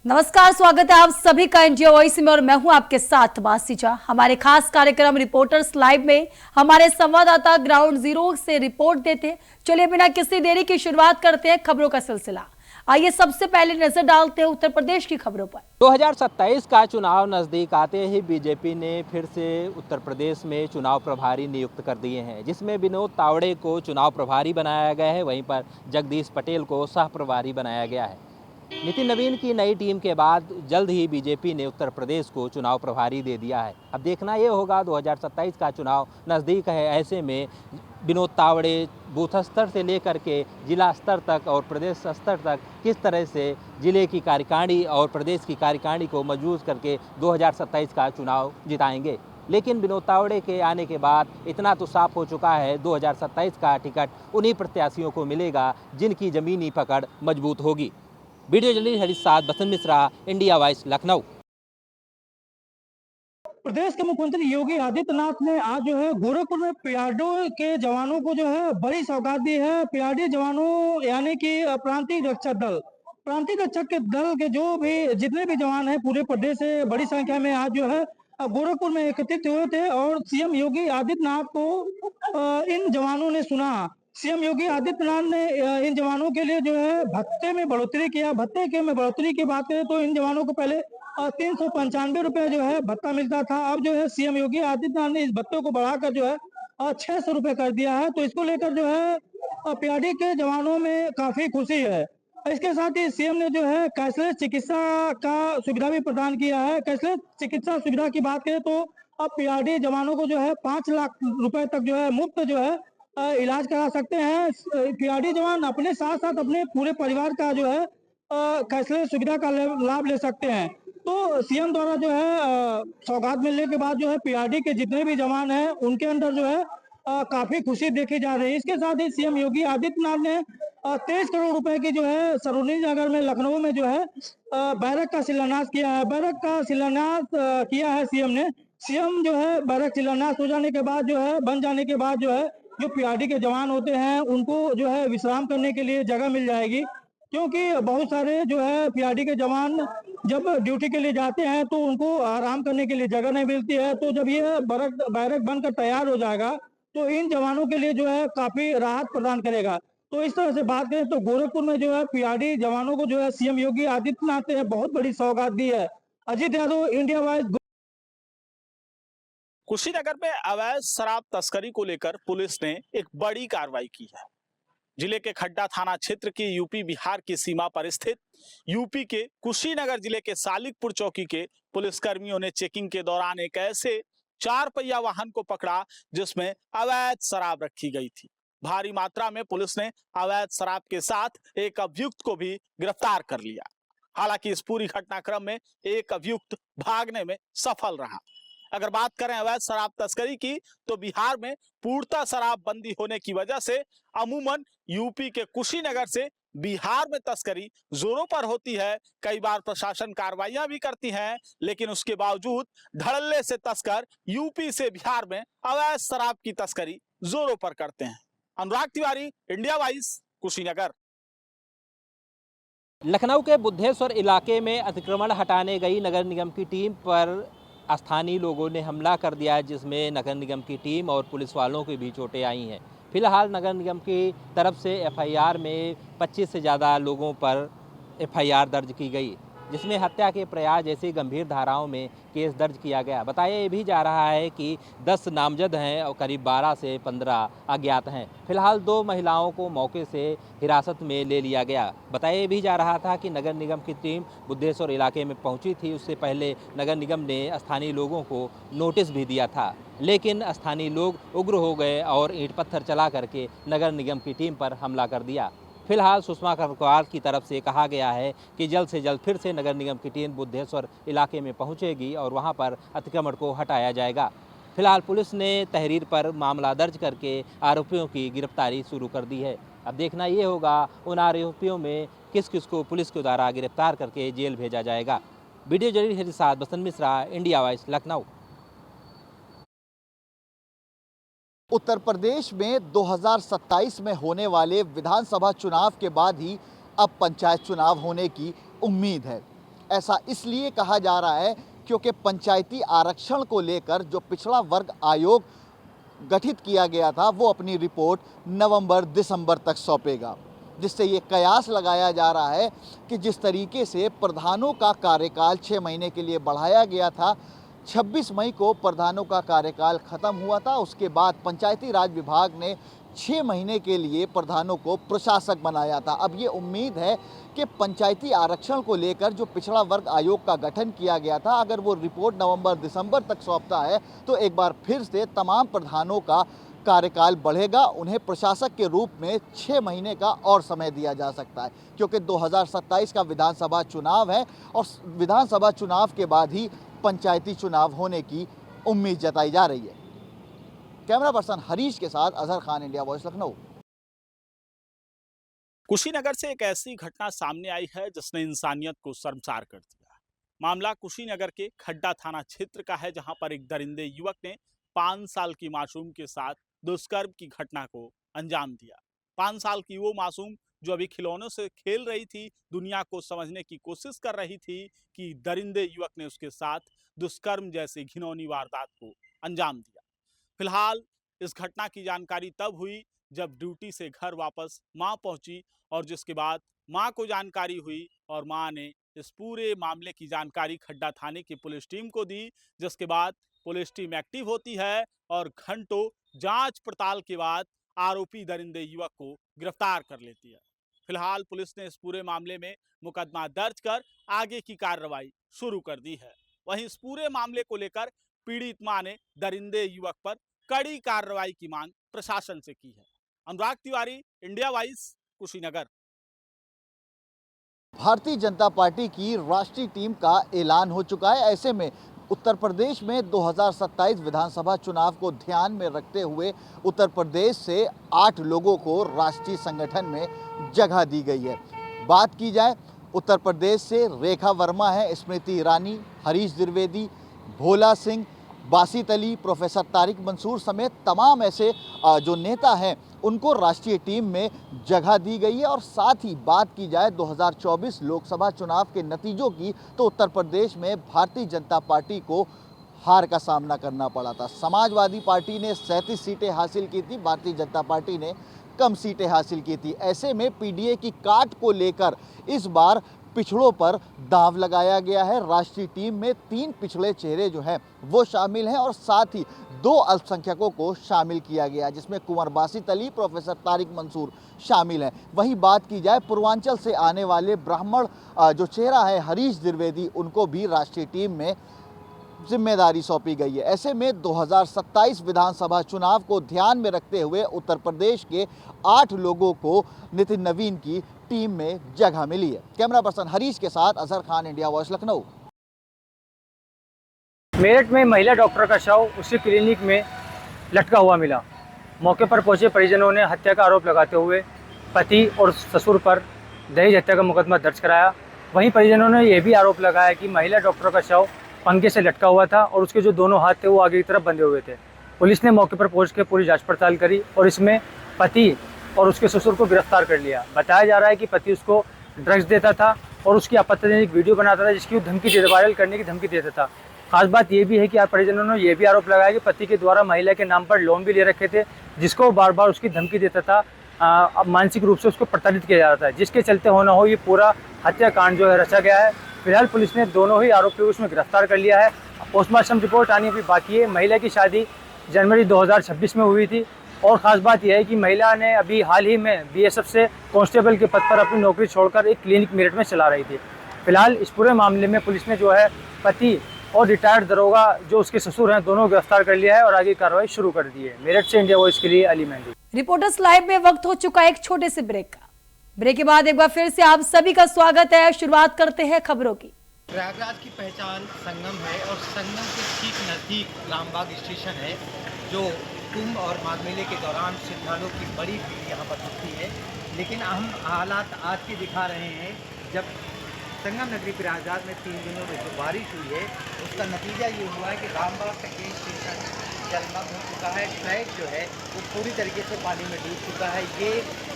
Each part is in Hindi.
नमस्कार, स्वागत है आप सभी का इंडिया वॉइस में और मैं हूं आपके साथ बासिजा। हमारे खास कार्यक्रम रिपोर्टर्स लाइव में हमारे संवाददाता ग्राउंड जीरो से रिपोर्ट देते हैं। चलिए बिना किसी देरी की शुरुआत करते हैं खबरों का सिलसिला। आइए सबसे पहले नजर डालते हैं उत्तर प्रदेश की खबरों पर। 2027 का चुनाव नजदीक आते ही बीजेपी ने फिर से उत्तर प्रदेश में चुनाव प्रभारी नियुक्त कर दिए हैं, जिसमें विनोद तावड़े को चुनाव प्रभारी बनाया गया है। वहीं पर जगदीश पटेल को सह प्रभारी बनाया गया है। नितिन नवीन की नई टीम के बाद जल्द ही बीजेपी ने उत्तर प्रदेश को चुनाव प्रभारी दे दिया है। अब देखना ये होगा 2027 का चुनाव नज़दीक है, ऐसे में विनोद तावड़े बूथ स्तर से लेकर के जिला स्तर तक और प्रदेश स्तर तक किस तरह से जिले की कार्यकारिणी और प्रदेश की कार्यकारिणी को मजबूत करके 2027 का चुनाव जिताएंगे। लेकिन विनोद तावड़े के आने के बाद इतना तो साफ हो चुका है, 2027 का टिकट उन्हीं प्रत्याशियों को मिलेगा जिनकी ज़मीनी पकड़ मजबूत होगी। वीडियो जर्नलिस्ट हरीश साथ, बसंत मिश्रा, इंडिया वॉइस, लखनऊ। प्रदेश के मुख्यमंत्री योगी आदित्यनाथ ने आज जो है गोरखपुर में पीआरडी के जवानों को जो है बड़ी सौगात दी है। पीआरडी जवानों यानी कि प्रांतीय रक्षक के दल के जो भी जितने भी जवान हैं पूरे प्रदेश से बड़ी संख्या में आज जो है गोरखपुर में एकत्रित हुए थे और सीएम योगी आदित्यनाथ को इन जवानों ने सुना। सीएम योगी आदित्यनाथ ने इन जवानों के लिए जो है भत्ते में बढ़ोतरी किया। भत्ते के में बढ़ोतरी की बात करें तो इन जवानों को पहले 395 रुपए जो है भत्ता मिलता था। अब जो है सीएम योगी आदित्यनाथ ने इस भत्ते को बढ़ाकर जो है 600 रुपए कर दिया है। तो इसको लेकर जो है पीआरडी के जवानों में काफी खुशी है। इसके साथ ही सीएम ने जो है कैशलेस चिकित्सा का सुविधा भी प्रदान किया है। कैशलेस चिकित्सा सुविधा की बात करें तो अब पीआरडी जवानों को जो है 5 लाख रुपए तक जो है मुफ्त जो है इलाज करा सकते हैं। पीआरडी जवान अपने साथ साथ अपने पूरे परिवार का जो है कैशलेस सुविधा का लाभ ले सकते हैं। तो सीएम द्वारा जो है सौगात मिलने के बाद जो है पीआरडी के जितने भी जवान हैं उनके अंदर जो है काफी खुशी देखी जा रही है। इसके साथ ही सीएम योगी आदित्यनाथ ने 23 करोड़ रुपए की जो है सरोजनी नगर में लखनऊ में जो है बैरक का शिलान्यास किया है। बैरक का शिलान्यास किया है सीएम ने। सीएम जो है बैरक शिलान्यास हो जाने के बाद जो है बन जाने के बाद जो है जो पीआरडी के जवान होते हैं उनको जो है विश्राम करने के लिए जगह मिल जाएगी, क्योंकि बहुत सारे जो है पीआरडी के जवान जब ड्यूटी के लिए जाते हैं तो उनको आराम करने के लिए जगह नहीं मिलती है। तो जब ये बैरक बनकर तैयार हो जाएगा तो इन जवानों के लिए जो है काफी राहत प्रदान करेगा। तो इस तरह से बात करें तो गोरखपुर में जो है पीआरडी जवानों को जो है सीएम योगी आदित्यनाथ ने बहुत बड़ी सौगात दी है। Ajit Yadav, India wise. कुशीनगर में अवैध शराब तस्करी को लेकर पुलिस ने एक बड़ी कार्रवाई की है। जिले के खड्डा थाना क्षेत्र की यूपी बिहार की सीमा पर स्थित यूपी के कुशीनगर जिले के सालिकपुर चौकी के पुलिसकर्मियों ने चेकिंग के दौरान एक ऐसे 4 पहिया वाहन को पकड़ा जिसमें अवैध शराब रखी गई थी। भारी मात्रा में पुलिस ने अवैध शराब के साथ एक अभियुक्त को भी गिरफ्तार कर लिया। हालांकि इस पूरी घटनाक्रम में एक अभियुक्त भागने में सफल रहा। अगर बात करें अवैध शराब तस्करी की तो बिहार में पूर्णतः शराब बंदी होने की वजह से अमूमन यूपी के कुशीनगर से बिहार में तस्करी जोरों पर होती है। कई बार प्रशासन कार्रवाइयां भी करती है, लेकिन उसके बावजूद धड़ल्ले से तस्कर यूपी से बिहार में अवैध शराब की तस्करी जोरों पर करते हैं। अनुराग तिवारी, इंडिया वॉइस, कुशीनगर। लखनऊ के बुद्धेश्वर इलाके में अतिक्रमण हटाने गई नगर निगम की टीम पर स्थानीय लोगों ने हमला कर दिया है, जिसमें नगर निगम की टीम और पुलिस वालों की भी चोटें आई हैं। फिलहाल नगर निगम की तरफ से एफआईआर में 25 से ज़्यादा लोगों पर एफआईआर दर्ज की गई, जिसमें हत्या के प्रयास जैसी गंभीर धाराओं में केस दर्ज किया गया। बताया ये भी जा रहा है कि 10 नामजद हैं और करीब 12 से 15 अज्ञात हैं। फिलहाल 2 महिलाओं को मौके से हिरासत में ले लिया गया। बताया ये भी जा रहा था कि नगर निगम की टीम बुद्धेश्वर इलाके में पहुंची थी, उससे पहले नगर निगम ने स्थानीय लोगों को नोटिस भी दिया था, लेकिन स्थानीय लोग उग्र हो गए और ईंट पत्थर चला करके नगर निगम की टीम पर हमला कर दिया। फिलहाल सुषमा खरकवार की तरफ से कहा गया है कि जल्द से जल्द फिर से नगर निगम की टीम बुद्धेश्वर इलाके में पहुंचेगी और वहां पर अतिक्रमण को हटाया जाएगा। फिलहाल पुलिस ने तहरीर पर मामला दर्ज करके आरोपियों की गिरफ्तारी शुरू कर दी है। अब देखना ये होगा उन आरोपियों में किस किस को पुलिस के द्वारा गिरफ्तार करके जेल भेजा जाएगा। वीडियो जर्नलिस्ट के साथ बसंत मिश्रा, इंडिया वॉइस, लखनऊ। उत्तर प्रदेश में 2027 में होने वाले विधानसभा चुनाव के बाद ही अब पंचायत चुनाव होने की उम्मीद है। ऐसा इसलिए कहा जा रहा है क्योंकि पंचायती आरक्षण को लेकर जो पिछड़ा वर्ग आयोग गठित किया गया था वो अपनी रिपोर्ट नवंबर-दिसंबर तक सौंपेगा, जिससे ये कयास लगाया जा रहा है कि जिस तरीके से प्रधानों का कार्यकाल 6 महीने के लिए बढ़ाया गया था, 26 मई को प्रधानों का कार्यकाल खत्म हुआ था। उसके बाद पंचायती राज विभाग ने 6 महीने के लिए प्रधानों को प्रशासक बनाया था। अब ये उम्मीद है कि पंचायती आरक्षण को लेकर जो पिछड़ा वर्ग आयोग का गठन किया गया था, अगर वो रिपोर्ट नवंबर-दिसंबर तक सौंपता है तो एक बार फिर से तमाम प्रधानों का कार्यकाल बढ़ेगा। उन्हें प्रशासक के रूप में 6 महीने का और समय दिया जा सकता है, क्योंकि 2027 का विधानसभा चुनाव है और विधानसभा चुनाव के बाद ही पंचायती चुनाव होने की उम्मीद जताई जा रही है। कैमरा पर्सन हरीश के साथ अजहर खान, इंडिया वॉइस, लखनऊ। कुशीनगर से एक ऐसी घटना सामने आई है जिसने इंसानियत को शर्मसार कर दिया। मामला कुशीनगर के खड्डा थाना क्षेत्र का है, जहां पर एक दरिंदे युवक ने 5 साल की मासूम के साथ दुष्कर्म की घटना को अंजाम दिया। 5 साल की वो मासूम जो अभी खिलौनों से खेल रही थी, दुनिया को समझने की कोशिश कर रही थी कि दरिंदे युवक ने उसके साथ दुष्कर्म जैसी घिनौनी वारदात को अंजाम दिया। फिलहाल इस घटना की जानकारी तब हुई जब ड्यूटी से घर वापस मां पहुंची और जिसके बाद मां को जानकारी हुई और मां ने इस पूरे मामले की जानकारी खड्डा थाने की पुलिस टीम को दी, जिसके बाद पुलिस टीम एक्टिव होती है और घंटों जांच पड़ताल के बाद आरोपी दरिंदे युवक को गिरफ्तार कर लेती है। फिलहाल पुलिस ने इस पूरे मामले में मुकदमा दर्ज कर आगे की कार्रवाई शुरू कर दी है। वहीं इस पूरे मामले को लेकर पीड़ित मां ने दरिंदे युवक पर कड़ी कार्रवाई की मांग प्रशासन से की है। अनुराग Tiwari, India voice, Kushinagar. Bharatiya Janata party की राष्ट्रीय टीम का ऐलान हो चुका है। ऐसे में उत्तर प्रदेश में 2027 विधानसभा चुनाव को ध्यान में रखते हुए उत्तर प्रदेश से 8 लोगों को राष्ट्रीय संगठन में जगह दी गई है। बात की जाए उत्तर प्रदेश से रेखा वर्मा है, स्मृति ईरानी, हरीश द्विवेदी, भोला सिंह, बासित अली, प्रोफेसर तारिक मंसूर समेत तमाम ऐसे जो नेता हैं उनको राष्ट्रीय टीम में जगह दी गई है। और साथ ही बात की जाए 2024 लोकसभा चुनाव के नतीजों की, तो उत्तर प्रदेश में भारतीय जनता पार्टी को हार का सामना करना पड़ा था। समाजवादी पार्टी ने 37 सीटें हासिल की थी, भारतीय जनता पार्टी ने कम सीटें हासिल की थी। ऐसे में पीडीए की काट को लेकर इस बार पिछड़ों पर दांव लगाया गया है। राष्ट्रीय टीम में 3 पिछड़े चेहरे जो हैं वो शामिल हैं और साथ ही 2 अल्पसंख्यकों को शामिल किया गया, जिसमें कुंवर बासित अली, प्रोफेसर तारिक मंसूर शामिल हैं। वहीं बात की जाए पूर्वांचल से आने वाले ब्राह्मण जो चेहरा है हरीश द्विवेदी, उनको भी राष्ट्रीय टीम में जिम्मेदारी सौंपी गई है। ऐसे में 2027 विधानसभा चुनाव को ध्यान में रखते हुए उत्तर प्रदेश के 8 लोगों को नितिन नवीन की टीम में जगह मिली है। कैमरा पर्सन हरीश के साथ अजहर खान, इंडिया वॉइस, लखनऊ। मेरठ में महिला डॉक्टर का शव उसी क्लिनिक में लटका हुआ मिला। मौके पर पहुंचे परिजनों ने हत्या का आरोप लगाते हुए पति और ससुर पर दहेज हत्या का मुकदमा दर्ज कराया। वहीं परिजनों ने यह भी आरोप लगाया कि महिला डॉक्टर का शव पंखे से लटका हुआ था और उसके जो दोनों हाथ थे वो आगे की तरफ बंधे हुए थे। पुलिस ने मौके पर पहुंच के पूरी जांच पड़ताल करी और इसमें पति और उसके ससुर को गिरफ्तार कर लिया। बताया जा रहा है कि पति उसको ड्रग्स देता था और उसकी आपत्तिजनक वीडियो बनाता था, जिसकी धमकी वायरल करने की धमकी देता था। खास बात ये भी है कि परिजनों ने यह भी आरोप लगाया कि पति के द्वारा महिला के नाम पर लोन भी ले रखे थे, जिसको बार बार उसकी धमकी देता था। मानसिक रूप से उसको प्रताड़ित किया जा रहा था, जिसके चलते होना हो ये पूरा हत्याकांड जो है रचा गया है। फिलहाल पुलिस ने दोनों ही आरोपियों को इसमें गिरफ्तार कर लिया है। पोस्टमार्टम रिपोर्ट आनी अभी बाकी है। महिला की शादी जनवरी 2026 में हुई थी और ख़ास बात यह है कि महिला ने अभी हाल ही में बीएसएफ से कांस्टेबल के पद पर अपनी नौकरी छोड़कर एक क्लिनिक मेरठ में चला रही थी। फिलहाल इस पूरे मामले में पुलिस ने जो है पति और रिटायर्ड दरोगा जो उसके ससुर हैं दोनों गिरफ्तार कर लिया है और आगे कार्रवाई शुरू कर दी है। मेरठ से इंडिया वॉइस के लिए अली मेहंदी। रिपोर्टर्स लाइव में वक्त हो चुका है एक छोटे से ब्रेक का। ब्रेक के बाद एक बार फिर से आप सभी का स्वागत है। शुरुआत करते हैं खबरों की। प्रयागराज की पहचान संगम है और संगम के ठीक नज़दीक रामबाग स्टेशन है, जो कुंभ और माघ मेले के दौरान श्रद्धालुओं की बड़ी भीड़ यहाँ पर दिखती है। लेकिन हम हालात आज के दिखा रहे हैं, जब संगम नगरी प्रयागराज में 3 दिनों में जो बारिश हुई है उसका नतीजा ये हुआ है कि रामबाग का स्टेशन जलमग्न हो चुका है। ट्रैक जो है वो पूरी तरीके से पानी में डूब चुका है। ये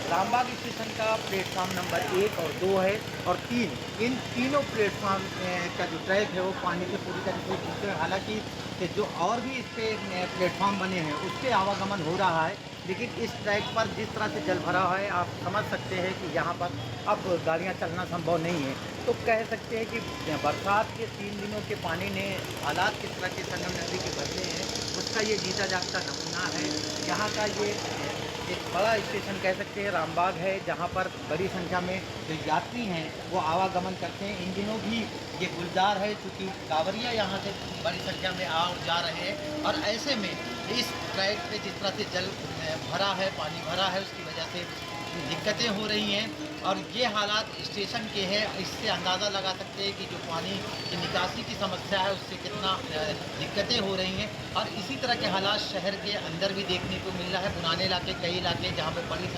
रामबाग स्टेशन का प्लेटफार्म नंबर 1 और 2 है और 3, इन तीनों प्लेटफार्म का जो ट्रैक है वो पानी से पूरी तरीके से डूब चुका है। हालांकि जो और भी इस पे प्लेटफार्म बने हैं उस पे आवागमन हो रहा है, लेकिन इस ट्रैक पर जिस तरह से जल भरा है आप समझ सकते हैं कि यहाँ पर अब गाड़ियाँ चलना संभव नहीं है। तो कह सकते हैं कि बरसात के 3 दिनों के पानी ने हालात किस तरह के संगम नदी के बदले हैं उसका ये जीता जागता नमूना है। यहाँ का ये एक बड़ा स्टेशन कह सकते हैं रामबाग है, जहाँ पर बड़ी संख्या में जो यात्री हैं वो आवागमन करते हैं। इन दिनों भी ये गुलजार है क्योंकि कांवरिया यहाँ से बड़ी संख्या में आ और जा रहे हैं और ऐसे में इस ट्रैक पे जिस तरह से जल भरा है, पानी भरा है, उसकी वजह से दिक्कतें हो रही हैं और ये हालात स्टेशन के हैं। इससे अंदाज़ा लगा सकते हैं कि जो पानी की निकासी की समस्या है उससे कितना दिक्कतें हो रही हैं और इसी तरह के हालात शहर के अंदर भी देखने को मिल रहा है। पुराने इलाके, कई इलाके जहाँ पर बड़ी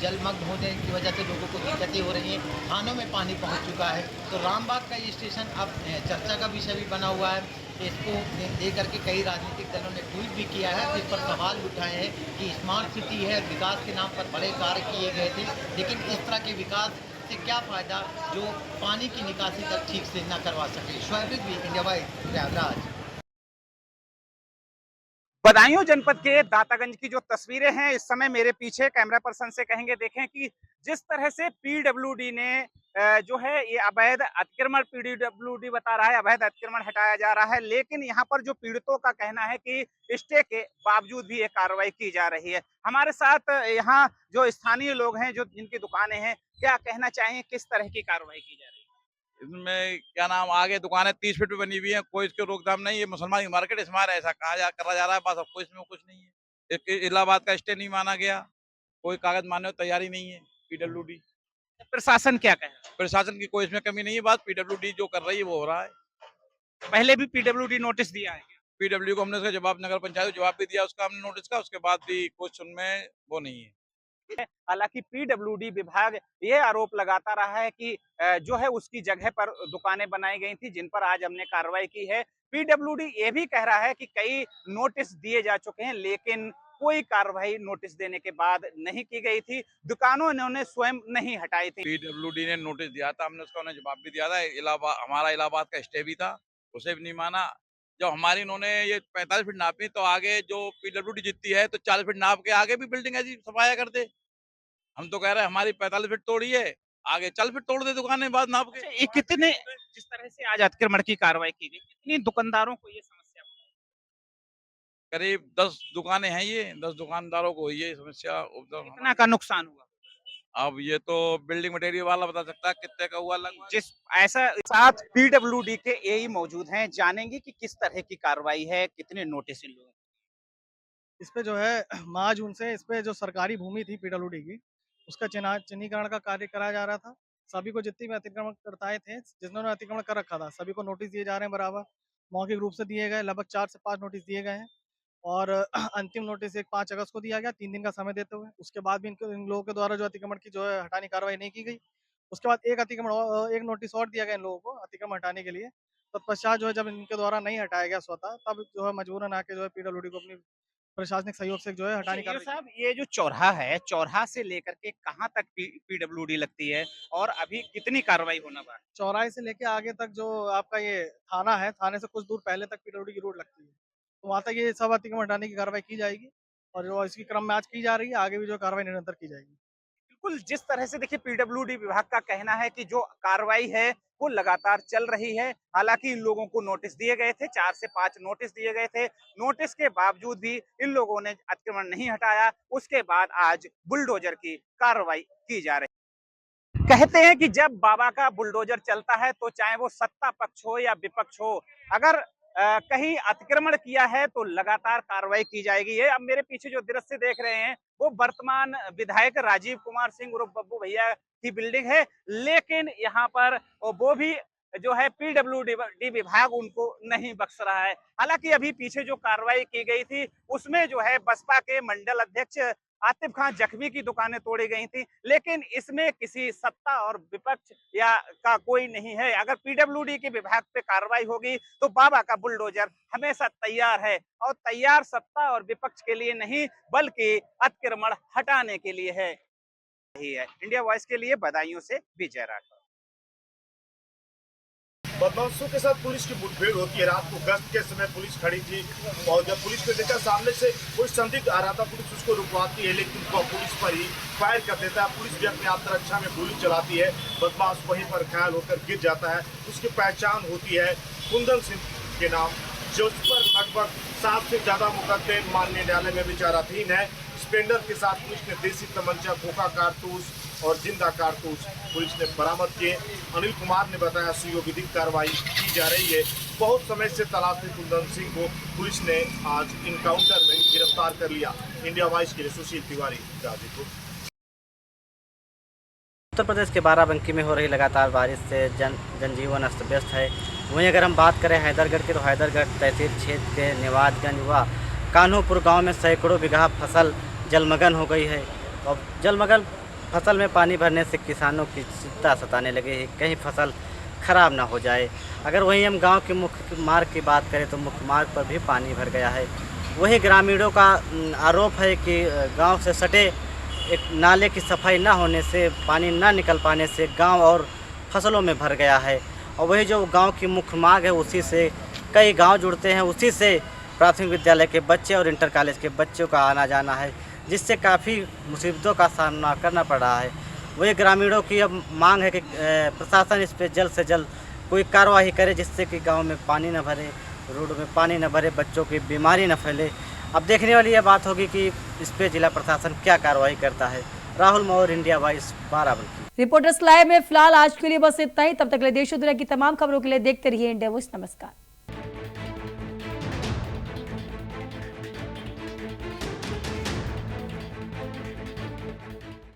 जलमग्न होने की वजह से लोगों को दिक्कतें हो रही हैं, थानों में पानी पहुँच चुका है। तो रामबाग का ये स्टेशन अब चर्चा का विषय भी बना हुआ है। इसको लेकर के कई राजनीतिक दलों ने ट्वीट भी किया है, इस पर सवाल उठाए हैं कि स्मार्ट सिटी है, विकास के नाम पर बड़े कार्य किए गए थे, लेकिन इस तरह के विकास से क्या फ़ायदा जो पानी की निकासी तक ठीक से न करवा सके। Shoaib Rizvi, India wide, Prayagraj. बदायूं जनपद के दातागंज की जो तस्वीरें हैं इस समय मेरे पीछे, कैमरा पर्सन से कहेंगे देखें कि जिस तरह से पीडब्ल्यूडी ने जो है ये अवैध अतिक्रमण, पीडब्ल्यूडी बता रहा है अवैध अतिक्रमण हटाया जा रहा है, लेकिन यहाँ पर जो पीड़ितों का कहना है कि स्टे के बावजूद भी ये कार्रवाई की जा रही है। हमारे साथ यहाँ जो स्थानीय लोग हैं, जो जिनकी दुकानें हैं, क्या कहना चाहेंगे, किस तरह की कार्रवाई की जा रही है? इसमें क्या नाम, आगे दुकानें 30 फीट पे बनी हुई हैं, कोई इसके रोकथाम नहीं है। मुसलमान की मार्केट इसमें ऐसा करा जा रहा है, बस अब कोई इसमें कुछ नहीं है। इलाहाबाद का स्टे नहीं माना गया, कोई कागज मानने को तैयारी नहीं है। पीडब्ल्यूडी, प्रशासन क्या कहे? प्रशासन की कोई इसमें कमी नहीं है, बात पीडब्ल्यूडी जो कर रही है वो हो रहा है। पहले भी पीडब्ल्यूडी नोटिस दिया है? पीडब्ल्यू को हमने उसका जवाब, नगर पंचायत को जवाब भी दिया उसका हमने नोटिस का, उसके बाद भी कुछ उनमें वो नहीं है। हालांकि पीडब्ल्यूडी विभाग ये आरोप लगाता रहा है कि जो है उसकी जगह पर दुकानें बनाई गई थी जिन पर आज हमने कार्रवाई की है। पीडब्ल्यूडी ये भी कह रहा है कि कई नोटिस दिए जा चुके हैं, लेकिन कोई कार्रवाई नोटिस देने के बाद नहीं की गई थी। दुकानों इन्होंने स्वयं नहीं हटाई थी। पीडब्ल्यूडी ने नोटिस दिया था, हमने उसका उन्हें जवाब भी दिया था। हमारा इलाहाबाद का स्टे भी था, उसे भी नहीं माना। जब हमारी इन्होंने ये 45 फीट नापी तो आगे जो पीडब्ल्यूडी जीतती है तो 40 फीट नाप के आगे भी बिल्डिंग ऐसी सफाया कर दे। हम तो कह रहे हैं हमारी 45 फीट तोड़ी है, आगे 40 फीट तोड़ दे दुकानें बाद नाप के। ये कितने, जिस तरह से आज अतिक्रमण की कार्रवाई की गई, कितनी दुकानदारों को ये समस्या हुई? करीब 10 दुकानें हैं, ये 10 दुकानदारों को हुई है समस्या। कितना का नुकसान हुआ? अब ये तो बिल्डिंग मटेरियल वाला बता सकता है कितने का हुआ लगभग। जिस ऐसा साथ पीडब्ल्यूडी के एई मौजूद हैं, जानेंगे कि किस तरह की कार्रवाई है, कितने नोटिस इन लोगों को। इस पे जो है मार्च जून से इस पे जो सरकारी भूमि थी पीडब्ल्यूडी की, उसका चिन्हीकरण का कार्य कराया जा रहा था। सभी को जितनी भी अतिक्रमणकर्ताएं थे जिन्होंने अतिक्रमण कर रखा था, सभी को नोटिस दिए जा रहे हैं बराबर, मौखिक रूप से दिए गए। लगभग 4 से 5 नोटिस दिए गए हैं और अंतिम नोटिस एक 5 अगस्त को दिया गया, 3 दिन का समय देते हुए। उसके बाद भी इन लोगों के द्वारा जो अतिक्रमण की जो है हटाने कार्रवाई नहीं की गई। उसके बाद एक नोटिस और दिया गया इन लोगों को अतिक्रमण हटाने के लिए। तत्पश्चात जो है जब इनके द्वारा नहीं हटाया गया स्वतः, तब जो है मजबूरन आके जो है पीडब्ल्यूडी को अपनी प्रशासनिक सहयोग से जो है हटाने अच्छा, का ये साहब, ये जो चौराहा है, चौराहा से लेकर के कहाँ तक पीडब्ल्यूडी लगती है और अभी कितनी कार्रवाई होना बाकी? चौराहे से लेके आगे तक जो आपका ये थाना है, थाने से कुछ दूर पहले तक पीडब्ल्यूडी की रोड लगती है, तो वहाँ तक ये सब अतिक्रमण हटाने की कार्रवाई की जाएगी और जो इसकी क्रम में आज की जा रही है, आगे भी जो कार्रवाई निरंतर की जाएगी। बिल्कुल, जिस तरह से देखिए पीडब्ल्यूडी विभाग का कहना है कि जो कार्रवाई है वो लगातार चल रही है। हालांकि इन लोगों को नोटिस दिए गए थे, 4 से 5 नोटिस दिए गए थे। नोटिस के बावजूद भी इन लोगों ने अतिक्रमण नहीं हटाया। उसके बाद आज बुलडोजर की कार्रवाई की जा रही है। कहते हैं कि जब बाबा का बुलडोजर चलता है तो चाहे वो सत्ता पक्ष हो या विपक्ष हो, अगर कहीं अतिक्रमण किया है तो लगातार कार्रवाई की जाएगी। ये अब मेरे पीछे जो दृश्य देख रहे हैं वो वर्तमान विधायक राजीव कुमार सिंह उर्फ बब्बू भैया की बिल्डिंग है, लेकिन यहाँ पर वो भी जो है पीडब्ल्यूडी विभाग उनको नहीं बख्श रहा है। हालांकि अभी पीछे जो कार्रवाई की गई थी उसमें जो है बसपा के मंडल अध्यक्ष आतिफ खान जख्मी की दुकानें तोड़ी गई थी, लेकिन इसमें किसी सत्ता और विपक्ष या का कोई नहीं है। अगर पीडब्ल्यूडी के विभाग पे कार्रवाई होगी तो बाबा का बुलडोजर हमेशा तैयार है, और तैयार सत्ता और विपक्ष के लिए नहीं बल्कि अतिक्रमण हटाने के लिए है। इंडिया वॉइस के लिए बदायूं से विजय राठौर। बदमाशों के साथ पुलिस की मुठभेड़ होती है। रात को गश्त के समय पुलिस खड़ी थी और जब पुलिस ने देखा सामने से कोई संदिग्ध आ रहा था, पुलिस उसको रुकवाती है, लेकिन वो पुलिस पर ही फायर कर देता है। पुलिस भी अपनी आत्मरक्षा में गोली चलाती है, बदमाश वहीं पर घायल होकर गिर जाता है। उसकी पहचान होती है कुंदन सिंह के नाम, जो उस पर लगभग 7 से ज्यादा मुकदमे माननीय न्यायालय में विचाराधीन है। स्प्लेंडर के साथ पुलिस ने देसी तमंचा, खोखा कारतूस और जिंदा कारतूस पुलिस ने बरामद किए। अनिल कुमार ने बताया सुयोग्य कार्रवाई की जा रही है। बहुत समय से तलाशी कुंदन सिंह को पुलिस ने आज इनकाउंटर में गिरफ्तार कर लिया। इंडिया वॉइस के लिए सुशील तिवारी, गाजीपुर। उत्तर प्रदेश के बाराबंकी में हो रही लगातार बारिश से जनजीवन अस्त व्यस्त है। वहीं अगर हम बात करें हैदरगढ़ की, तो हैदरगढ़ तहसील क्षेत्र के निवाजगंज व कान्होपुर गांव में सैकड़ों बीघा फसल जलमग्न हो गई है। और जलमग्न फसल में पानी भरने से किसानों की चिंता सताने लगी है, कहीं फसल खराब ना हो जाए। अगर वहीं हम गांव के मुख्य मार्ग की बात करें तो मुख्य मार्ग पर भी पानी भर गया है। वहीं ग्रामीणों का आरोप है कि गांव से सटे एक नाले की सफाई ना होने से, पानी ना निकल पाने से गांव और फसलों में भर गया है। और वही जो गांव की मुख्य मार्ग है, उसी से कई गांव जुड़ते हैं, उसी से प्राथमिक विद्यालय के बच्चे और इंटर कॉलेज के बच्चों का आना जाना है, जिससे काफ़ी मुसीबतों का सामना करना पड़ रहा है। वही ग्रामीणों की अब मांग है कि प्रशासन इस पर जल्द से जल्द कोई कार्रवाई करे, जिससे कि गांव में पानी न भरे, रोड में पानी न भरे, बच्चों की बीमारी न फैले। अब देखने वाली यह बात होगी कि इस पर जिला प्रशासन क्या कार्रवाई करता है। Rahul Maurya, India voice, Barabanki. Reporters live में फिलहाल आज के लिए बस इतना ही। तब तक के लिए देश और दुनिया की तमाम खबरों के लिए देखते रहिए इंडिया वॉइस। नमस्कार।